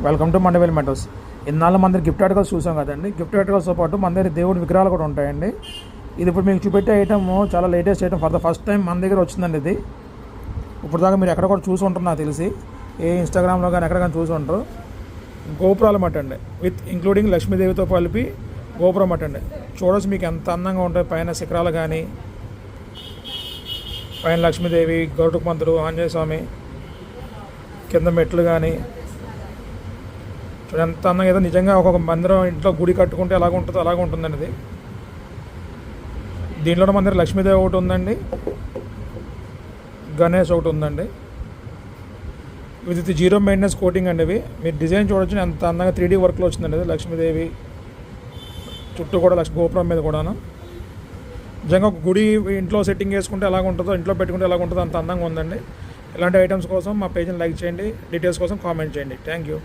Welcome to మండవేల్ మెటోస్. ఇన్నాళ్ళు మన దగ్గర గిఫ్ట్ ఆర్టికల్స్ చూసాం కదండి. గిఫ్ట్ ఆర్టికల్స్తో పాటు మన దగ్గర దేవుడి విగ్రహాలు కూడా ఉంటాయండి. ఇది ఇప్పుడు మీకు చూపెట్టే ఐటమ్ చాలా latest item, for the first time మన దగ్గర వచ్చిందండి. ఇది ఇప్పుడు దాకా మీరు ఎక్కడ కూడా చూసి ఉంటారు నాకు తెలిసి, ఏ ఇన్స్టాగ్రామ్లో కానీ ఎక్కడ కానీ చూసి ఉంటారు. గోపురాలు మట్టండి, విత్ ఇంక్లూడింగ్ లక్ష్మీదేవితో కలిపి గోపురం మట్టండి. చూడవచ్చు మీకు ఎంత అందంగా ఉంటాయి. పైన శిఖరాలు కానీ, పైన లక్ష్మీదేవి, గరుడ పంతులు, ఆంజనేయ స్వామి, కింద మెట్లు కానీ చూడండి ఎంత అందంగా. ఏదో నిజంగా ఒక్కొక్క మందిరం ఇంట్లో గుడి కట్టుకుంటే ఎలాగ ఉంటుందో అలాగ ఉంటుందండి ఇది. దీంట్లో మన దగ్గర లక్ష్మీదేవి ఒకటి ఉందండి, గణేష్ ఒకటి ఉందండి. విత్ జీరో మెయింటెనెన్స్ కోటింగ్ అండి. ఇవి మీరు డిజైన్ చూడొచ్చు ఎంత అందంగా 3D వర్క్లో వచ్చిందండి ఇది. లక్ష్మీదేవి చుట్టూ కూడా గోపురం మీద కూడాను నిజంగా ఒక గుడి ఇంట్లో సెట్టింగ్ చేసుకుంటే ఎలాగ ఉంటుందో, ఇంట్లో పెట్టుకుంటే ఎలాగ ఉంటుందో అంత అందంగా ఉందండి. ఇలాంటి ఐటమ్స్ కోసం మా పేజ్ని లైక్ చేయండి, డీటెయిల్స్ కోసం కామెంట్ చేయండి. Thank you.